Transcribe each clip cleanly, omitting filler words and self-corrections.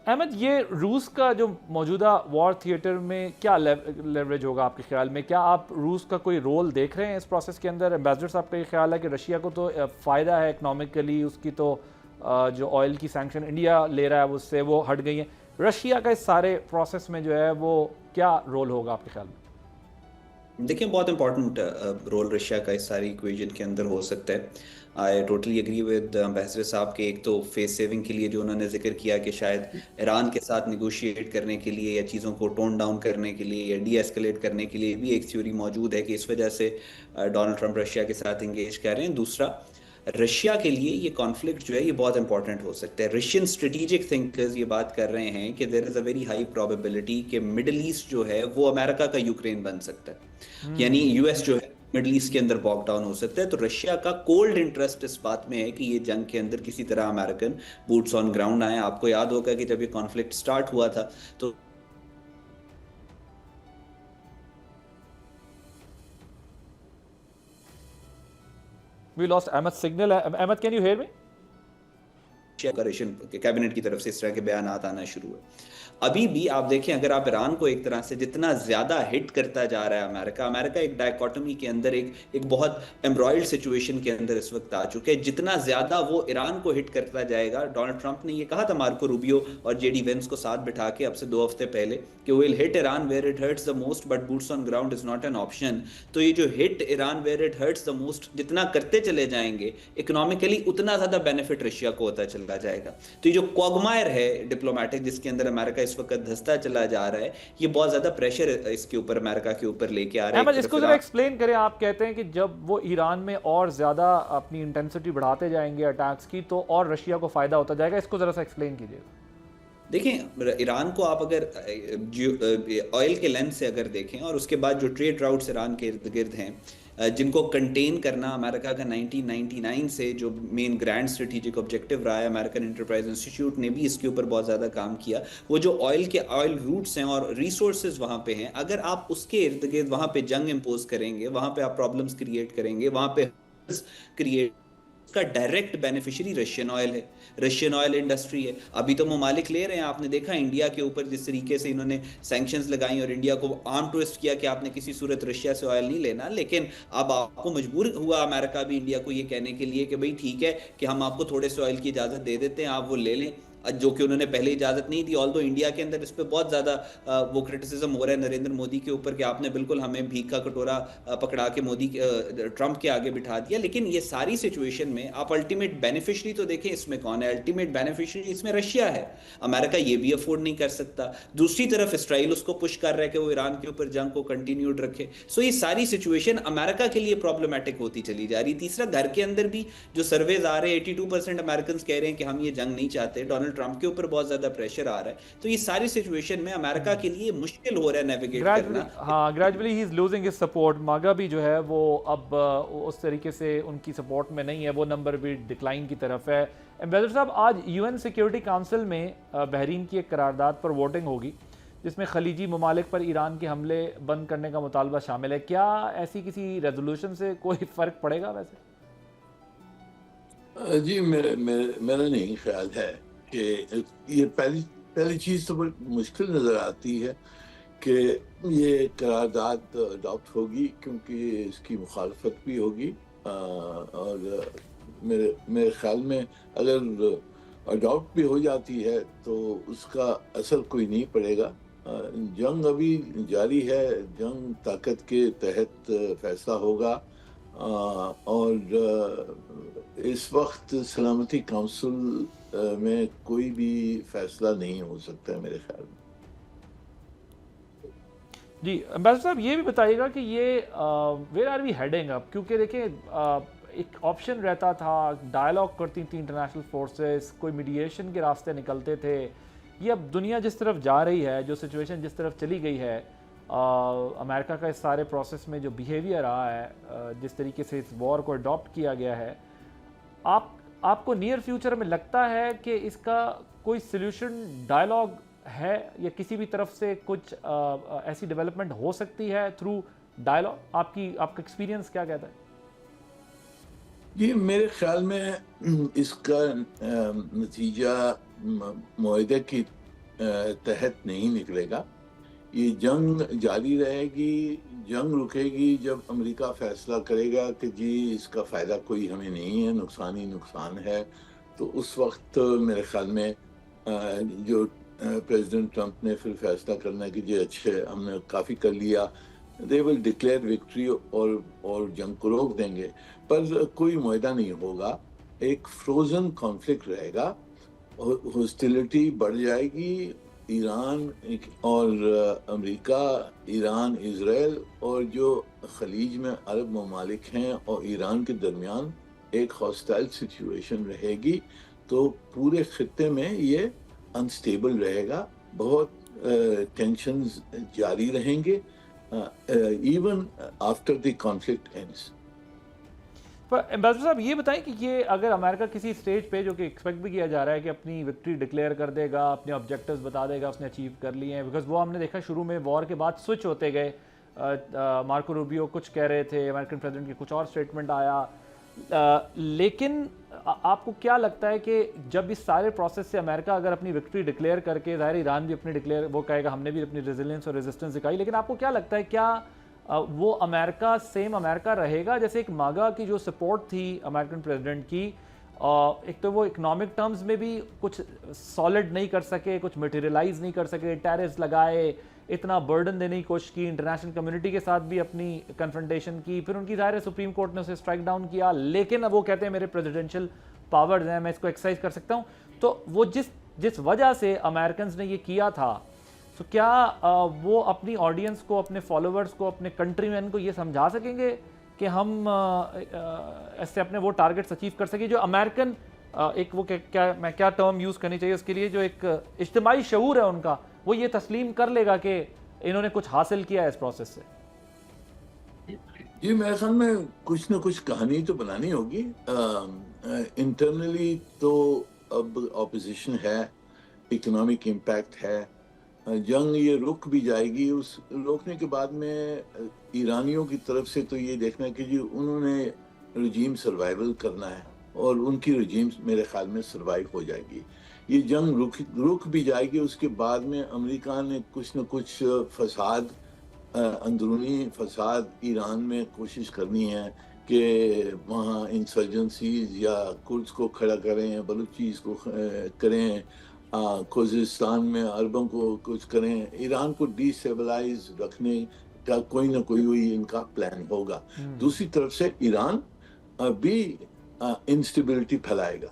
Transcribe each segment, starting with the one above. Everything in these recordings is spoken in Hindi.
अहमद, ये रूस का जो मौजूदा वॉर थिएटर में क्या लेवरेज होगा आपके ख्याल में? क्या आप रूस का कोई रोल देख रहे हैं इस प्रोसेस के अंदर? एम्बेसडर साहब का ये ख्याल है कि रशिया को तो फ़ायदा है इकनॉमिकली, उसकी तो जो ऑयल की सैंक्शन इंडिया ले रहा है उससे वो हट गई है। रशिया का इस सारे प्रोसेस में जो है वो क्या रोल होगा आपके ख्याल में? देखिए, बहुत इंपॉर्टेंट रोल रशिया का इस सारी इक्वेशन के अंदर हो सकता है। I totally agree with ambassador साहब के। एक तो फेस सेविंग के लिए जो उन्होंने जिक्र किया कि शायद ईरान के साथ निगोशिएट करने के लिए या चीज़ों को टोन डाउन करने के लिए या डी एस्केलेट करने के लिए भी एक थ्योरी मौजूद है कि इस वजह से डोनाल्ड ट्रंप रशिया के साथ इंगेज कर रहे हैं। दूसरा, रशिया के लिए ये कॉन्फ्लिक्ट जो है ये बहुत इंपॉर्टेंट हो सकता है। रशियन स्ट्रेटेजिक थिंकर्स ये बात कर रहे हैं कि there is a very high probability कि मिडिल ईस्ट जो है वो अमेरिका का यूक्रेन बन सकता है। यानी यूएस जो है मिडिल ईस्ट के अंदर बॉक डाउन हो सकता है। तो रशिया का कोल्ड इंटरेस्ट इस बात में है कि ये जंग के अंदर किसी तरह अमेरिकन बूट्स ऑन ग्राउंड आए। आपको याद होगा कि जब ये कॉन्फ्लिक्ट स्टार्ट हुआ था तो we lost Ahmed signal. Ahmed, can you hear me? Russian cabinet की तरफ से इस तरह के बयान आना शुरू हुए। अभी भी आप देखें, अगर आप ईरान को एक तरह से जितना ज्यादा हिट करता जा रहा है अमेरिका, अमेरिका एक डायकोटमी के अंदर एक बहुत एम्ब्रॉयड सिचुएशन के अंदर इस वक्त आ चुके हैं। जितना ज्यादा वो ईरान को हिट करता जाएगा, डोनाल्ड ट्रंप ने ये कहा था मार्को रूबियो और जेडी वेंस को साथ बिठा के अब से 2 हफ्ते पहले कि will hit Iran where it hurts the most but boots on ground is not an option. तो ये जो hit Iran where it hurts the most जितना करते चले जाएंगे इकोनॉमिकली, उतना ज्यादा बेनिफिट रशिया को होता चला जाएगा। तो ये जो क्वागमायर है डिप्लोमेटिक जिसके अंदर अमेरिका इस वक्त धंसता चला जा रहा है, ये बहुत ज्यादा प्रेशर इसके ऊपर अमेरिका के ऊपर लेके आ रहा है। अहमद, एक तरफ इसको जरा ईरान एक्सप्लेन करें। आप कहते हैं कि जब वो ईरान में और ज़्यादा अपनी इंटेंसिटी बढ़ाते जाएंगे अटैक्स की तो और रशिया को फ़ायदा होता जाएगा। इसको ज़रा सा एक्सप्लेन कीजिए। देखें, ईरान को आप अगर ऑयल के लेंस से अगर देखें और उसके बाद जो ट्रेड राउट्स ईरान के इर्द गिर्द हैं जिनको कंटेन करना अमेरिका का 1999 से जो मेन ग्रैंड स्ट्रेटेजिक ऑब्जेक्टिव रहा है, अमेरिकन एंटरप्राइज इंस्टीट्यूट ने भी इसके ऊपर बहुत ज़्यादा काम किया। वो जो ऑयल रूट्स हैं और रिसोर्सेज वहाँ पे हैं, अगर आप उसके इर्द गिर्द वहाँ पे जंग इम्पोज करेंगे, वहाँ पे आप प्रॉब्लम्स क्रिएट करेंगे, वहाँ पे क्रिएट, का डायरेक्ट बेनिफिशियरी रशियन ऑयल है, रशियन ऑयल इंडस्ट्री है। अभी तो ममालिक ले रहे हैं। आपने देखा इंडिया के ऊपर जिस तरीके से इन्होंने सैंक्शंस लगाई और इंडिया को आर्म ट्विस्ट किया कि आपने किसी सूरत रशिया से ऑयल नहीं लेना, लेकिन अब आपको मजबूर हुआ अमेरिका भी इंडिया को ये कहने के लिए कि भाई ठीक है कि हम आपको थोड़े से ऑयल की इजाजत दे देते हैं, आप वो ले लें, जो कि उन्होंने पहले इजाजत नहीं दी। ऑल दो इंडिया के अंदर इस पर बहुत ज्यादा वो क्रिटिसिज्म हो रहा है नरेंद्र मोदी के ऊपर कि आपने बिल्कुल हमें भीख का कटोरा पकड़ा के ट्रंप के आगे बिठा दिया। लेकिन ये सारी सिचुएशन में आप अल्टीमेट बेनिफिशियरी तो देखें इसमें कौन है। अल्टीमेट बेनिफिशियरी इसमें रशिया है। अमेरिका ये भी अफोर्ड नहीं कर सकता। दूसरी तरफ इसराइल उसको पुश कर रहा है कि वो ईरान के ऊपर जंग को कंटिन्यूड रखे। सो ये सारी सिचुएशन अमेरिका के लिए प्रॉब्लमेटिक होती चली जा रही। तीसरा, घर के अंदर भी जो सर्वेज आ रहे हैं 82% अमेरिकन कह रहे हैं कि हम ये जंग नहीं चाहते। डोनाल्ड ट्रंप के ऊपर बहुत ज्यादा प्रेशर आ रहा है। तो ये सारी सिचुएशन में अमेरिका के लिए मुश्किल हो रहा है नेविगेट ग्रेजुअली, करना। हाँ, gradually he is losing his support. मागा भी जो है वो अब उस तरीके से उनकी सपोर्ट में नहीं है, वो नंबर भी डिक्लाइन की तरफ है। एम्बेसडर साहब, आज यूएन सिक्योरिटी काउंसिल में बहरीन की एक करारदाद पर वोटिंग होगी जिसमें खलीजी ममालिक पर ईरान के हमले बंद करने का मुतालबा शामिल है। क्या ऐसी किसी रेजोल्यूशन से कोई फ़र्क पड़ेगा वैसे? जी, मेरा नहीं ख्याल है कि ये पहली पहली चीज़ तो बड़ी मुश्किल नज़र आती है कि ये करारदाद अडॉप्ट होगी, क्योंकि इसकी मुखालफत भी होगी। और मेरे मेरे ख्याल में अगर अडॉप्ट भी हो जाती है तो उसका असर कोई नहीं पड़ेगा। जंग अभी जारी है, जंग ताकत के तहत फैसला होगा। और इस वक्त सलामती काउंसिल में कोई भी फैसला नहीं हो सकता है मेरे ख्याल में। जी एम्बेसडर साहब, ये भी बताइएगा कि ये where are we heading up? क्योंकि देखिए, एक ऑप्शन रहता था, डायलॉग करती थी इंटरनेशनल फोर्सेस, कोई मीडिएशन के रास्ते निकलते थे। ये अब दुनिया जिस तरफ जा रही है, जो सिचुएशन जिस तरफ चली गई है, अमेरिका का इस सारे प्रोसेस में जो बिहेवियर रहा है, जिस तरीके से इस वॉर को अडॉप्ट किया गया है, आपको नियर फ्यूचर में लगता है कि इसका कोई सोल्यूशन डायलॉग है या किसी भी तरफ से कुछ ऐसी डेवलपमेंट हो सकती है थ्रू डायलॉग? आपका एक्सपीरियंस क्या कहता है? जी, मेरे ख्याल में इसका नतीजा मुआहदे की तहत नहीं निकलेगा। ये जंग जारी रहेगी, जंग रुकेगी जब अमेरिका फैसला करेगा कि जी इसका फ़ायदा कोई हमें नहीं है, नुकसान ही नुकसान है। तो उस वक्त मेरे ख्याल में जो प्रेसिडेंट ट्रंप ने फिर फैसला करना है कि जी अच्छे हमने काफ़ी कर लिया, दे विल डिक्लेयर विक्ट्री और जंग को रोक देंगे, पर कोई मुआहदा नहीं होगा, एक फ्रोजन कॉन्फ्लिक्ट रहेगा, हॉस्टिलिटी बढ़ जाएगी। ईरान और अमेरिका, ईरान, इजराइल और जो खलीज में अरब ममालिक हैं और ईरान के दरमियान एक हॉस्टाइल सिचुएशन रहेगी। तो पूरे खित्ते में ये अनस्टेबल रहेगा, बहुत टेंशन्स जारी रहेंगे even after the conflict ends. पर एम्बेसडर साहब ये बताएं कि ये अगर अमेरिका किसी स्टेज पे, जो कि एक्सपेक्ट भी किया जा रहा है कि अपनी विक्ट्री डिक्लेयर कर देगा, अपने ऑब्जेक्टिव्स बता देगा उसने अचीव कर लिए हैं, बिकॉज वो हमने देखा शुरू में वॉर के बाद स्विच होते गए, मार्को रूबियो कुछ कह रहे थे, अमेरिकन प्रेसिडेंट की कुछ और स्टेटमेंट आया, लेकिन आपको क्या लगता है कि जब इस सारे प्रोसेस से अमेरिका अगर अपनी विक्ट्री डिक्लेयर करके, ज़ाहिर ईरान भी अपनी डिक्लेयर वो कहेगा हमने भी अपनी रेजिलियंस और रेजिस्टेंस दिखाई, लेकिन आपको क्या लगता है क्या वो अमेरिका सेम अमेरिका रहेगा जैसे एक मागा की जो सपोर्ट थी अमेरिकन प्रेसिडेंट की, एक तो वो इकोनॉमिक टर्म्स में भी कुछ सॉलिड नहीं कर सके, कुछ मटेरियलाइज नहीं कर सके, टैरिफ्स लगाए, इतना बर्डन देने की कोशिश की, इंटरनेशनल कम्युनिटी के साथ भी अपनी कन्फ्रंटेशन की, फिर उनकी ज़ाहिर है सुप्रीम कोर्ट ने उसे स्ट्राइक डाउन किया, लेकिन अब वो कहते हैं मेरे प्रेसिडेंशियल पावर्स हैं, मैं इसको एक्सरसाइज कर सकता हूँ। तो वो जिस वजह से अमेरिकन ने ये किया था, तो क्या वो अपनी ऑडियंस को, अपने फॉलोअर्स को, अपने कंट्रीमैन को ये समझा सकेंगे कि हम ऐसे अपने वो टारगेट्स अचीव कर सकें जो अमेरिकन एक वो क्या टर्म यूज़ करनी चाहिए उसके लिए, जो एक इज्तिमाई शऊर है उनका, वो ये तस्लीम कर लेगा कि इन्होंने कुछ हासिल किया है इस प्रोसेस से? जी मेरे ख्याल में कुछ ना कुछ कहानी तो बनानी होगी। इंटरनली तो अब ऑपोजिशन है, इकोनॉमिक इम्पैक्ट है, जंग ये रुक भी जाएगी, उस रोकने के बाद में ईरानियों की तरफ से तो ये देखना है कि जी उन्होंने रजीम सर्वाइवल करना है और उनकी रजीम मेरे ख्याल में सर्वाइव हो जाएगी। ये जंग रुक भी जाएगी, उसके बाद में अमेरिका ने कुछ न कुछ फसाद, अंदरूनी फसाद ईरान में कोशिश करनी है कि वहाँ इंसर्जेंसीज या कुर्द्स को खड़ा करें, बलूचीज को करें, खुजिस्तान में अरबों को कुछ करें, ईरान को डिस्टेबलाइज रखने का कोई ना कोई इनका प्लान होगा। दूसरी तरफ से ईरान भी इंस्टेबिलिटी फैलाएगा।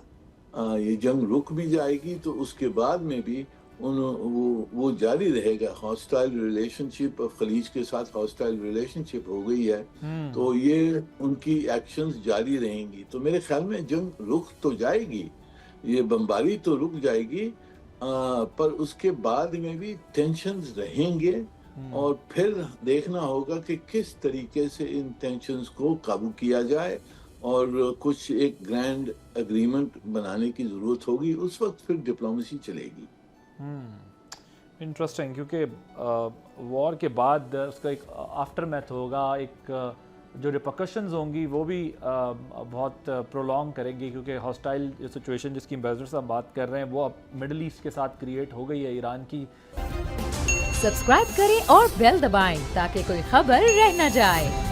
ये जंग रुक भी जाएगी तो उसके बाद में भी वो जारी रहेगा। हॉस्टाइल रिलेशनशिप, खलीज के साथ हॉस्टाइल रिलेशनशिप हो गई है, तो ये उनकी एक्शंस जारी रहेंगी। तो मेरे ख्याल में जंग रुक तो जाएगी, ये बमबारी तो रुक जाएगी, पर उसके बाद में भी टेंशन्स रहेंगे और फिर देखना होगा कि किस तरीके से इन टेंशन्स को काबू किया जाए और कुछ एक ग्रैंड एग्रीमेंट बनाने की ज़रूरत होगी। उस वक्त फिर डिप्लोमेसी चलेगी। इंटरेस्टिंग, क्योंकि वॉर के बाद उसका एक आफ्टरमैथ होगा, एक जो रिपरकशंस होंगी वो भी बहुत प्रोलॉन्ग करेंगी, क्योंकि हॉस्टाइल सिचुएशन जिसकी एम्बेसडर साहब बात कर रहे हैं वो अब मिडल ईस्ट के साथ क्रिएट हो गई है ईरान की। सब्सक्राइब करें और बेल दबाएं ताकि कोई खबर रह न जाए।